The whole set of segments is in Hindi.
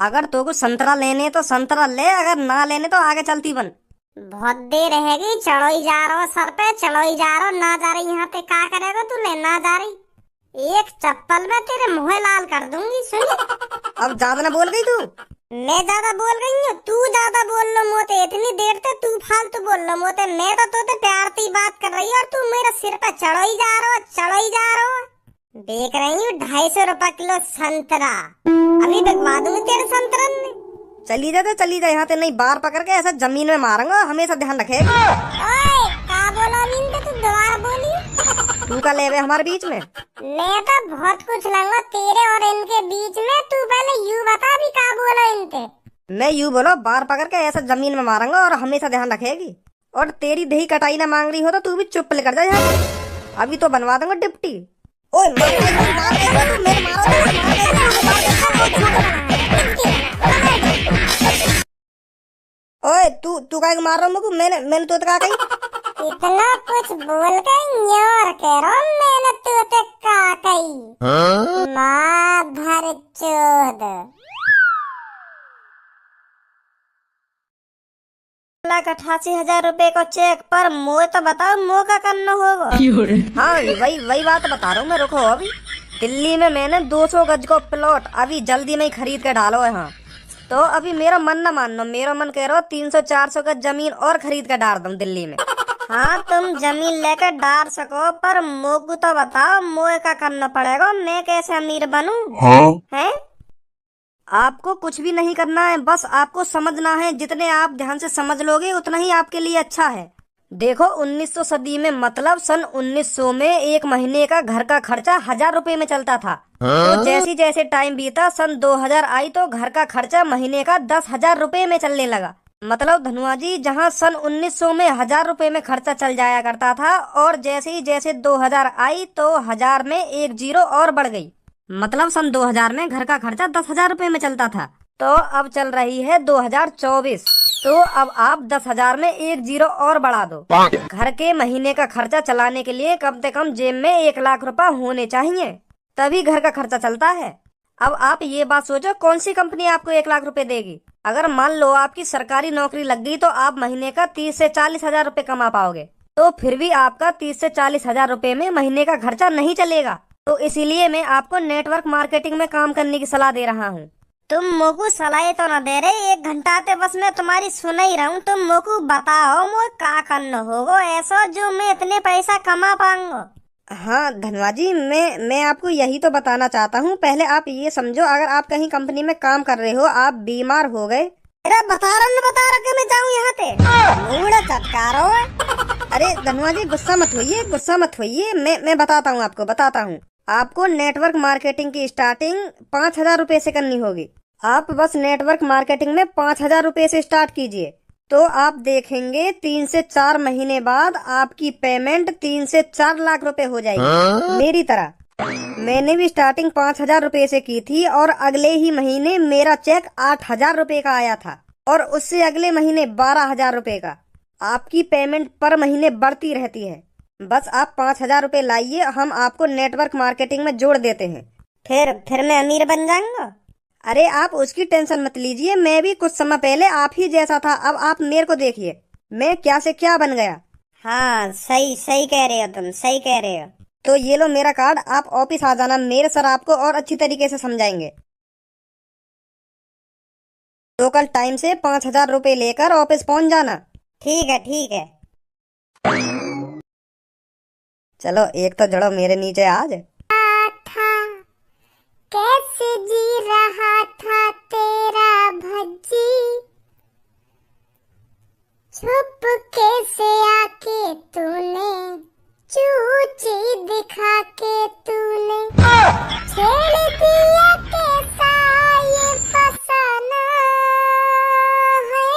अगर तो कुछ संतरा लेने तो संतरा ले, अगर ना लेने तो आगे चलती बन। बहुत देर रहेगी, चढ़ो ही जा रहा सर पे, चढ़ो ही जा रहा, ना जा रही यहाँ पे क्या करेगा तू, लेना जा रही एक चप्पल में तेरे मुंह लाल कर दूंगी सुन। अब ज्यादा ना बोल गई तू। मैं ज्यादा बोल गई हूँ, तू ज्यादा बोल लो मोते, इतनी देर से तू फालतू बोल लो मोते, मैं तो तोते प्यार से बात कर रही हूँ और तू मेरे सिर पे चढ़ो ही जा रहा हो, चढ़ो ही जा रहा हो। देख रही हूँ 250 रुपए किलो संतरा, अभी बिकवा दूंगी तेरे संतरन में। चली जा तो चली जा यहाँ से, नहीं बार पकड़ के ऐसा जमीन में मारूंगा, हमेशा ध्यान रखेगा। ओए का बोला मीन तू दोबारा बोली। तू का लेवे हमारे बीच में। मैं तो बहुत कुछ लूंगा तेरे और इनके बीच में, तू पहले यू बता भी का बोला इनके। मैं यू बोलो, बार पकड़ के ऐसा जमीन में मारूंगा और हमेशा ध्यान रखेगी। और तेरी दही कटाई ना मांग रही हो तो तू भी चुप लेकर जा यहाँ से। अभी तो बनवा दूंगा डिप्टी। ओए ओए तू तू काय मार रहा हूँ? मैंने तो कहा कही इतना कुछ बोल के न्योर कह रहा हूँ, मैंने तो का कही माधर चोद। 1,88,000 रुपए को चेक पर मुझे तो बताओ मुँह का करना होगा। हाँ वही बात बता रहा हूँ मैं। रुको, अभी दिल्ली में मैंने 200 गज को प्लॉट अभी जल्दी में ही खरीद के डालो है। हाँ तो अभी मेरा मन न मानो, मेरा मन कह रहा हो 300-400 गज जमीन और खरीद के डाल दूं दिल्ली में। हाँ तुम जमीन लेकर डाल सको, पर मोको तो बताओ मोए का करना पड़ेगा, मैं कैसे अमीर बनूं? हैं? आपको कुछ भी नहीं करना है, बस आपको समझना है। जितने आप ध्यान से समझ लोगे उतना ही आपके लिए अच्छा है। देखो 1900 सदी में, मतलब सन 1900 में एक महीने का घर का खर्चा 1000 रुपए में चलता था। तो जैसे जैसे टाइम बीता, सन 2000 आई तो घर का खर्चा महीने का 10,000 रुपए में चलने लगा। मतलब धनुआ जी, जहाँ सन 1900 में 1000 रुपए में खर्चा चल जाया करता था, और जैसे ही जैसे 2000 आई तो 1000 में एक जीरो और बढ़ गई। मतलब सन 2000 में घर का खर्चा 10,000 रुपए में चलता था। तो अब चल रही है 2024, तो अब आप 10,000 में एक जीरो और बढ़ा दो। घर के महीने का खर्चा चलाने के लिए कम से कम जेब में 1 लाख रुपए होने चाहिए, तभी घर का खर्चा चलता है। अब आप ये बात सोचो, कौन सी कंपनी आपको 1 लाख रुपए देगी? अगर मान लो आपकी सरकारी नौकरी लग गई तो आप महीने का 30 से 40 हजार रुपए कमा पाओगे, तो फिर भी आपका 30 से 40 हजार रुपए में महीने का खर्चा नहीं चलेगा। तो इसीलिए मैं आपको नेटवर्क मार्केटिंग में काम करने की सलाह दे रहा हूँ। तुम मोको सलाह तो न दे रहे, 1 घंटा ते बस मैं तुम्हारी सुन ही रहा हूँ। तुम मोको बताओ मो का करना होगा ऐसा जो मैं इतने पैसा कमा पाऊंगा। हाँ धनवा जी, मैं आपको यही तो बताना चाहता हूँ। पहले आप ये समझो, अगर आप कहीं कंपनी में काम कर रहे हो, आप बीमार हो गए, बता रहा कि मैं जाऊँ यहाँ पे मुड़ा चटकारो। अरे धनवा जी गुस्सा मत होइए, मैं बताता हूँ, आपको बताता हूँ। आपको नेटवर्क मार्केटिंग की स्टार्टिंग 5,000 रुपए से करनी होगी। आप बस नेटवर्क मार्केटिंग में 5,000 रुपए से स्टार्ट कीजिए, तो आप देखेंगे 3 से 4 महीने बाद आपकी पेमेंट 3 से 4 लाख रुपए हो जाएगी। मेरी तरह मैंने भी स्टार्टिंग 5,000 रुपए से की थी, और अगले ही महीने मेरा चेक 8,000 रुपए का आया था, और उससे अगले महीने 12,000 रुपए का। आपकी पेमेंट पर महीने बढ़ती रहती है। बस आप 5,000 रुपए लाइए, हम आपको नेटवर्क मार्केटिंग में जोड़ देते हैं। फिर मैं अमीर बन जाऊंगा। अरे आप उसकी टेंशन मत लीजिए, मैं भी कुछ समय पहले आप ही जैसा था। अब आप मेरे को देखिए, मैं क्या से क्या बन गया। हाँ सही कह रहे हो तुम, सही कह रहे हो। तो ये लो मेरा कार्ड, आप ऑफिस आ जाना, मेरे सर आपको और अच्छी तरीके से समझाएंगे। तो कल टाइम से 5,000 रुपए लेकर ऑफिस पहुंच जाना। ठीक है। चलो एक तो जड़ो मेरे नीचे आज। कैसे जी रहा था तेरा भज्जी, छुप कैसे आके तूने, चूची दिखा के तूने छेड़ दिया कैसा ये फसाना है,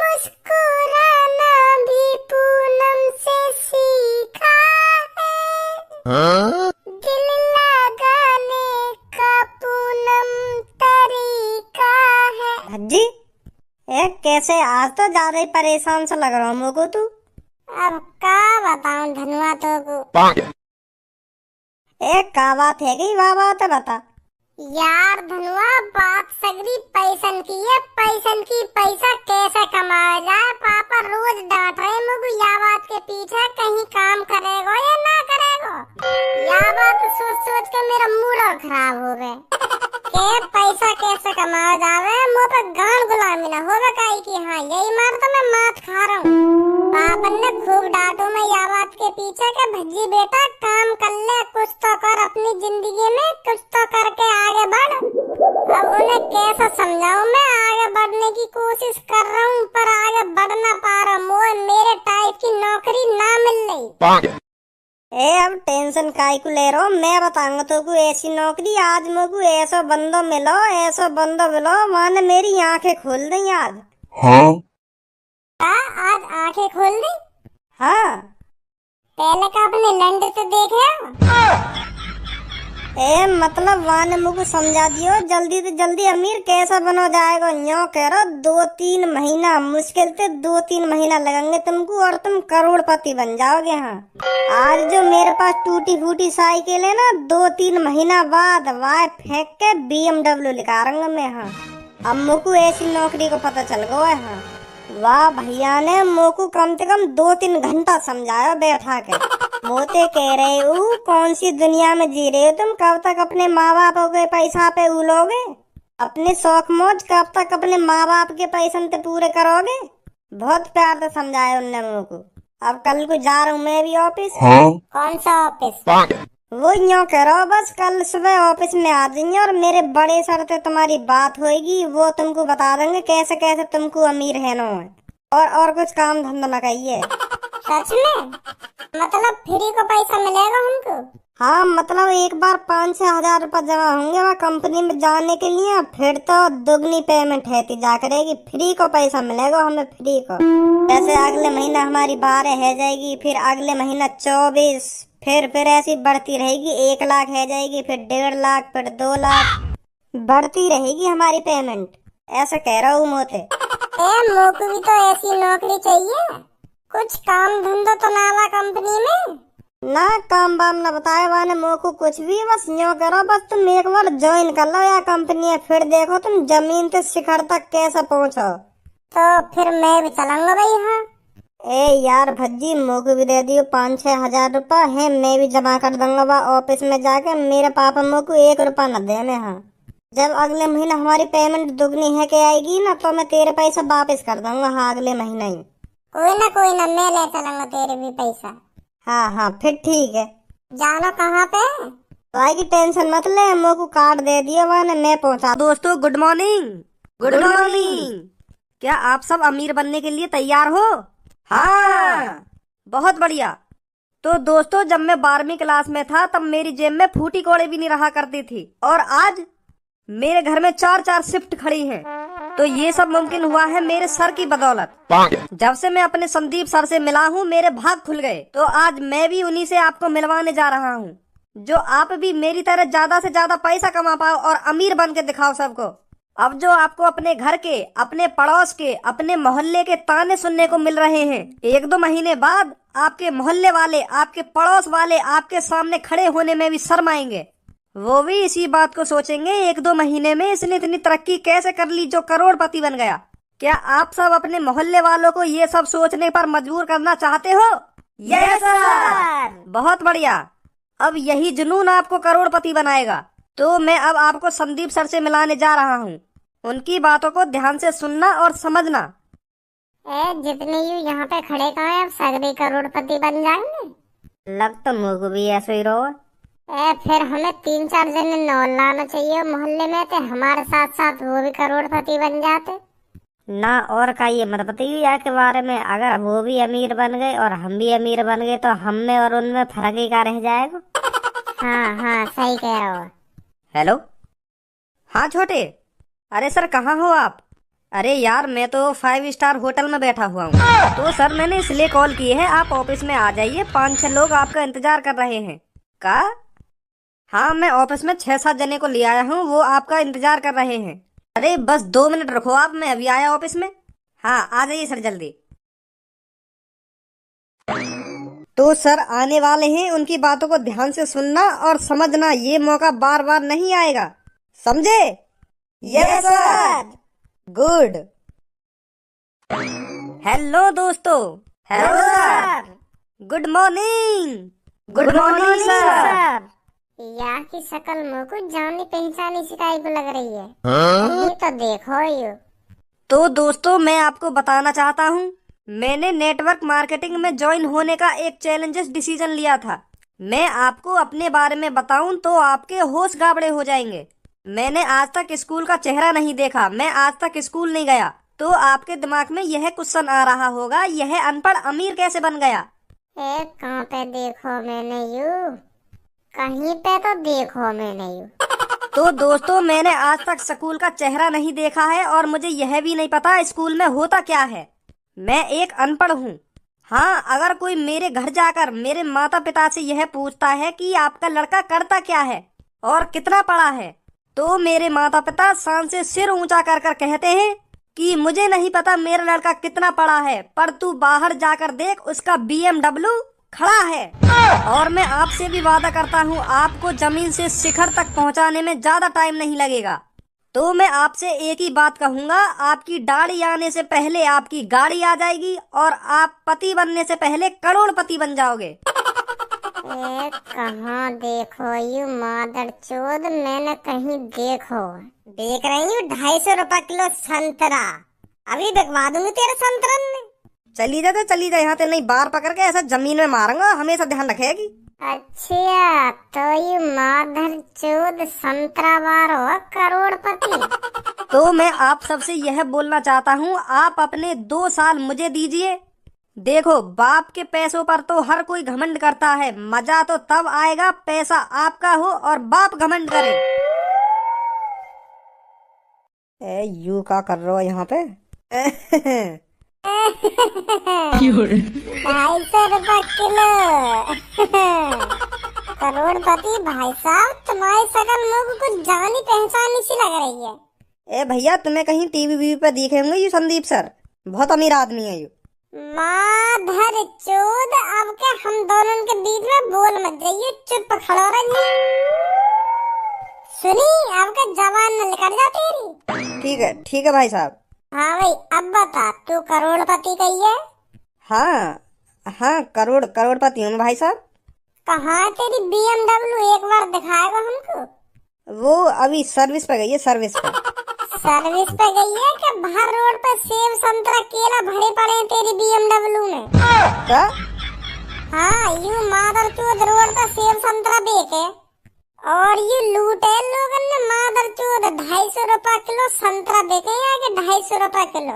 मुस्कुराना भी पूनम से सीखा है, दिल लगाने का पूनम तरीका है। भज्जी कैसे, आज तो ज्यादा ही परेशान सा लग रहा हूँ मुझको तू। अब का बताऊं धनुआ तो को। एक का बात है कि वाह बात है, बता। यार धनुआ, बात सगरी पैसन की है, पैसन की। पैसा कैसे कमाया जाए, पापा रोज डांट रहे मुझे या बात के पीछे, कहीं काम करेगो या ना करेगो। या बात सोच सोच के मेरा मूड और खराब हो गए के पैसा कैसे कमाया जावे, मुँह पे गान गुलामी ना होवे काई की। हाँ यही मार तो मैं मात खा रहा हूँ। पापन ने खूब डांटो मैं या बात के पीछे के, भज्जी बेटा काम कर ले, कुछ तो कर अपनी जिंदगी में, कुछ तो करके आगे बढ़। अब उन्हें कैसा समझाऊं, मैं आगे बढ़ने की कोशिश कर रहा हूँ पर आगे बढ़ ना पा रहा। मुझे मेरे टाइप की नौकरी ना मिल रही। अब टेंशन काहे को ले रहो, मैं बताऊंगा तो को ऐसी नौकरी। आज मुझको ऐसा बंदो मिलो, ऐसा बंदो मिलो, माने मेरी आंखें खोल दी आज। हाँ आज आंखें खोल दी। हाँ पहले का अपने लंड तो देखे। मतलब वाने मुझको समझा दियो, जल्दी से जल्दी अमीर कैसा बनो जाएगा। यो कह रहा 2-3 महीना, मुश्किल से 2-3 महीना लगेंगे तुमको और तुम करोड़पति बन जाओगे। हाँ आज जो मेरे पास टूटी फूटी साइकिल है ना, 2-3 महीना बाद वाय फेंक के BMW निकालूंगा मैं। हाँ अब मुझको ऐसी नौकरी को पता चल गया है। हाँ वाह भैया ने मुझको कम से कम 2-3 घंटा समझाया बैठा के। मोते कह रहे हो कौन सी दुनिया में जी रहे हो तुम, कब तक अपने माँ बाप के पैसा पे उलोगे, अपने शौक मौज कब तक अपने माँ बाप के पैसे पे पूरे करोगे। बहुत प्यार से समझाया उनने मुझको। अब कल को जा रहा हूँ मैं भी ऑफिस। हाँ कौन सा ऑफिस? वो यूँ करो बस कल सुबह ऑफिस में आ जाइए और मेरे बड़े सर से तुम्हारी बात होगी, वो तुमको बता देंगे कैसे कैसे तुमको अमीर है नो है। और कुछ काम धंधा न कहिए। सच में? मतलब फ्री को पैसा मिलेगा हमको? हाँ मतलब एक बार 5-6 हजार रुपए जमा होंगे वहाँ कंपनी में जाने के लिए, फिर तो दुगनी पेमेंट है जा करेगी। फ्री को पैसा मिलेगा हमें, फ्री को। जैसे अगले महीना हमारी 12 है जाएगी, फिर अगले महीना 24, फिर ऐसी बढ़ती रहेगी। 1 लाख है जाएगी, फिर 1.5 लाख, फिर 2 लाख, बढ़ती रहेगी हमारी पेमेंट। ऐसा कह रहा हूँ मोते। मोको भी तो ऐसी नौकरी चाहिए, कुछ काम धंधा तो ना हुआ कंपनी में। ना काम बाम न बताए वाने मोको कुछ भी, बस यूँ करो बस तुम एक बार ज्वाइन कर लो या कंपनी है, फिर देखो तुम जमीन से शिखर तक कैसे पहुँचो। तो फिर मैं भी चलूंगा भाई। हाँ ए यार भज्जी मोको भी दे दियो 5-6 हजार रुपए है, मैं भी जमा कर दूंगा वहाँ ऑफिस में जाके। मेरे पापा मोको 1 रुपया न देने। हाँ जब अगले महीना हमारी पेमेंट दुगनी है के आएगी ना, तो मैं तेरे पैसा वापस कर दूंगा। हाँ अगले महीना ही। कोई ना मैं ले चलूंगा तेरे भी पैसा। हाँ फिर ठीक है। जानो कहाँ पे? भाई की टेंशन मत ले, मोको कार्ड दे दिया मैंने, मैं पहुँचा। दोस्तों गुड मॉर्निंग। Good morning. क्या आप सब अमीर बनने के लिए तैयार हो? हाँ बहुत बढ़िया। तो दोस्तों जब मैं 12वीं क्लास में था तब मेरी जेब में फूटी कौड़ी भी नहीं रहा करती थी, और आज मेरे घर में 4-4 शिफ्ट खड़ी हैं। तो ये सब मुमकिन हुआ है मेरे सर की बदौलत। जब से मैं अपने संदीप सर से मिला हूँ मेरे भाग खुल गए। तो आज मैं भी उन्हीं से आपको मिलवाने जा रहा हूँ, जो आप भी मेरी तरह ज्यादा से ज्यादा पैसा कमा पाओ और अमीर बन के दिखाओ सबको। अब जो आपको अपने घर के, अपने पड़ोस के, अपने मोहल्ले के ताने सुनने को मिल रहे हैं, 1-2 महीने बाद आपके मोहल्ले वाले, आपके पड़ोस वाले आपके सामने खड़े होने में भी शर्माएंगे। वो भी इसी बात को सोचेंगे 1-2 महीने में इसने इतनी तरक्की कैसे कर ली जो करोड़पति बन गया। क्या आप सब अपने मोहल्ले वालों को ये सब सोचने पर मजबूर करना चाहते हो? Yes sir. बहुत बढ़िया। अब यही जुनून आपको करोड़पति बनाएगा। तो मैं अब आपको संदीप सर से मिलाने जा रहा हूँ। उनकी बातों को ध्यान से सुनना और समझना। जितने यू यहाँ पे खड़े कहाँ हैं, अब सगरे करोड़पति बन जाएंगे। लग तो मुझको भी ऐसा ही रहो। फिर हमें 3-4 जने नौल लाना चाहिए मोहल्ले में, तो हमारे साथ साथ वो भी करोड़पति बन जाते ना। और का ये मत बताइए यार के बारे में, अगर वो भी अमीर बन गए और हम भी अमीर बन गए तो हम में और उनमें फर्क ही क्या रह जाएगा। हाँ सही कह रहे हो। हेलो। हाँ छोटे। अरे सर कहाँ हो आप? अरे यार मैं तो 5 स्टार होटल में बैठा हुआ हूँ। तो सर मैंने इसलिए कॉल की है, आप ऑफिस में आ जाइए, 5-6 लोग आपका इंतजार कर रहे हैं। का? हाँ मैं ऑफिस में 6-7 जने को ले आया हूँ, वो आपका इंतजार कर रहे हैं। अरे बस 2 मिनट रखो आप, मैं अभी आया ऑफिस में। हाँ आ जाइए सर जल्दी। तो सर आने वाले हैं, उनकी बातों को ध्यान से सुनना और समझना, ये मौका बार बार नहीं आएगा। समझे? Yes sir. गुड। हेलो दोस्तों। Hello sir. Good morning. Good morning sir. यहाँ की शक्ल मुझको जानी पहचानी सिकाई को लग रही है। ये तो देखो यू। तो दोस्तों मैं आपको बताना चाहता हूँ, मैंने नेटवर्क मार्केटिंग में ज्वाइन होने का एक चैलेंजेस डिसीजन लिया था। मैं आपको अपने बारे में बताऊं तो आपके होश गाबड़े हो जाएंगे। मैंने आज तक स्कूल का चेहरा नहीं देखा, मैं आज तक स्कूल नहीं गया। तो आपके दिमाग में यह क्वेश्चन आ रहा होगा, यह अनपढ़ अमीर कैसे बन गया? कहाँ पे देखो मैंने यू? कहीं पे तो देखो मैंने यू। तो दोस्तों मैंने आज तक स्कूल का चेहरा नहीं देखा है और मुझे यह भी नहीं पता स्कूल में होता क्या है। मैं एक अनपढ़ हूँ। हाँ, अगर कोई मेरे घर जाकर मेरे माता पिता से यह पूछता है कि आपका लड़का करता क्या है और कितना पढ़ा है, तो मेरे माता पिता शान से सिर ऊंचा कर कर कहते हैं कि मुझे नहीं पता मेरा लड़का कितना पढ़ा है, पर तू बाहर जाकर देख, उसका BMW खड़ा है। और मैं आपसे भी वादा करता हूँ, आपको जमीन से शिखर तक पहुँचाने में ज्यादा टाइम नहीं लगेगा। तो मैं आपसे एक ही बात कहूँगा, आपकी दाढ़ी आने से पहले आपकी गाड़ी आ जाएगी और आप पति बनने से पहले करोड़पति बन जाओगे। कहाँ देखो यू मादर चोद, मैंने कहीं देखो। देख रही हूँ 250 रुपए किलो संतरा। अभी बिकवा दूंगी तेरे संतरन में। चली जा तो चली जा, यहाँ से नहीं बार पकड़ के ऐसा जमीन में मारूंगा, हमेशा ध्यान रखेगी। अच्छा, तो ये माधर चोद संतरा बार हो करोड़पति। तो मैं आप सबसे यह बोलना चाहता हूँ, आप अपने 2 साल मुझे दीजिए। देखो, बाप के पैसों पर तो हर कोई घमंड करता है, मजा तो तब आएगा पैसा आपका हो और बाप घमंड करे। यू का कर रहे हो यहाँ पे? 250 रुपए किलो। करोड़पति भाई साहब, तुम्हारी शक्ल मुझको कुछ जानी पहचानी सी लग रही है। भैया, तुम्हें कहीं टीवी पे दिखे होंगे ये संदीप सर, बहुत अमीर आदमी है ये। माधर चोद, अब के हम दोनों के बीच में बोल मत जाइए, चुप खड़ो रहिए। सुनी, अब का जवान न निकल जा तेरी। ठीक है भाई साहब। हाँ भाई, अब बता, तू करोड़पति कही है? हाँ, करोड़पति हूँ भाई साहब। कहाँ है तेरी BMW? एक बार दिखाएगा हमको। वो अभी सर्विस पे गई है, सर्विस पे। सर्विस पे गई है कि बाहर रोड पे सेब संतरा केला भरे पड़े हैं तेरी BMW में? क्या? हाँ, यू मादर चोद रोड पे सेब संतरा बेचे और ये लूटे लोगों ने। मादर चोद 250 रुपए किलो संतरा बेचे या कि 250 रुपए किलो?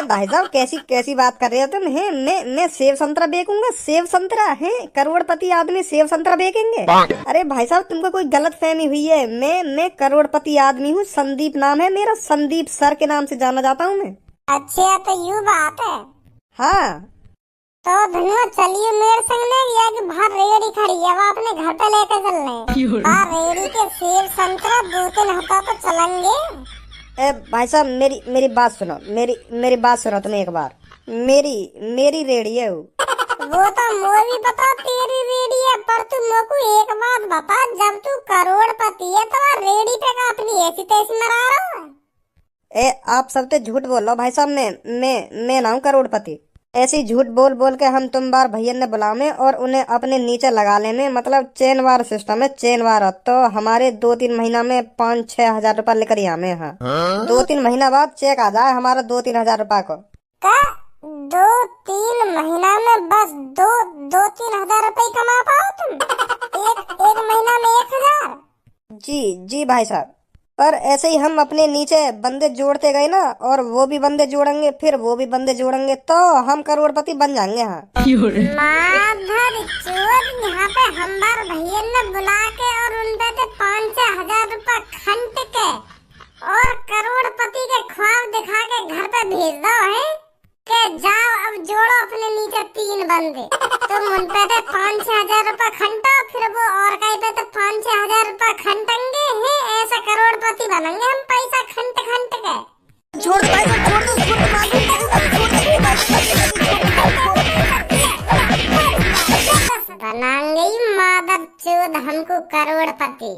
भाई साहब, कैसी बात कर रहे हो तुम? है मैं सेब संतरा बेचूंगा? सेब संतरा है? करोड़पति आदमी सेब संतरा बेचेंगे? अरे भाई साहब, तुमको कोई गलत फहमी हुई है। मैं करोड़पति आदमी हूँ, संदीप नाम है मेरा, संदीप सर के नाम से जाना जाता हूँ मैं। अच्छा, तो यू बात है। हाँ, तो धनुआ चलिए मेरे संग ले, या कि बाहर रेड़ी खड़ी है, अब अपने घर पे लेकर चलने। बाहर रेड़ी के सेब संतरा 2-3 हफ्ता तो चलेंगे। भाई साहब, मेरी बात सुनो, मेरी बात सुनो तुम एक बार। मेरी रेड़ी है वो तो मुझे भी पता तेरी रेडी है, पर तू मुझको एक बात बता, जब तू करोड़पति है तो रेडी पे का अपनी ऐसी तैसी मरा रहा है? आप सब तो झूठ बोल रहे हो भाई साहब। मैं ना हूँ करोड़पति। ऐसी झूठ बोल के हम तुम बार भैया ने बुलावे और उन्हें अपने नीचे लगा लेने, मतलब चेन वार सिस्टम है, चेन वार। तो हमारे 2-3 महीना में 5-6 हजार रुपया लेकर ही आवे। हाँ, 2-3 महीना बाद चेक आ जाए हमारा 2-3 हजार रुपया को। 2-3 महीना में बस 2-3 हजार रुपये कमा पाओ तुम? एक महीना में 1,000? जी भाई साहब, पर ऐसे ही हम अपने नीचे बंदे जोड़ते गए ना, और वो भी बंदे जोड़ेंगे, फिर वो भी बंदे जोड़ेंगे, तो हम करोड़पति बन जाएंगे। हाँ, माधर चोद, यहाँ पे हमार भैया ने बुला के और उन पे 5-6 हजार रुपया खंड के और करोड़पति के ख्वाब दिखा के घर पे भेज दो है के जाओ अब जोड़ो अपने नीचे 3 बंदे। तुम उन पे 5-6 हजार रुपया खंडो, फिर वो और कहीं पे 5-6 हजार रुपया खंडेंगे हैं, ऐसा करोड़पति बनेंगे हम, पैसा खंड के। छोड़ बना बनाएंगे ये मादर चोद हमको करोड़पति।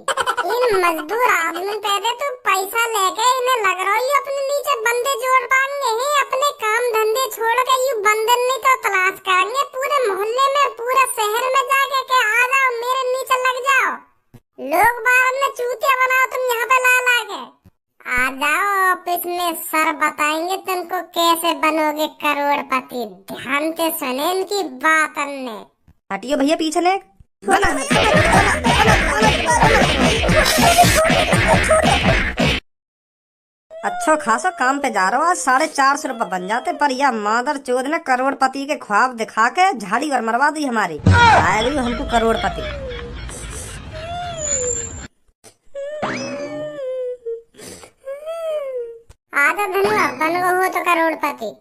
इन मजदूर आदमी पैदे तो पैसा लेके इन्हें लग रहा है अपने नीचे बंदे जोड़ पाएंगे हैं, अपने काम धंधे छोड़ के यू बंदर नहीं तो तलाश करेंगे पूरे मोहल्ले में पूरे शहर में जाके के आ जाओ मेरे नीचे लग जाओ। लोग बाहर में चूतिया बनाओ तुम यहाँ पे ला ला के आ जाओ ऑफिस में सर बताएंगे तुमको कैसे बनोगे करोड़पति। ध्यान से सुने इनकी बात अन्य। हटियो भैया पीछे ले। अच्छा खासा काम पे जा रहा हूँ, आज 450 रुपए बन जाते, पर यह मादर चोद ने करोड़पति के ख्वाब दिखा के झाड़ी और मरवा दी हमारी। आए हमको करोड़पति। आधा धनुआ बनो हो तो करोड़पति।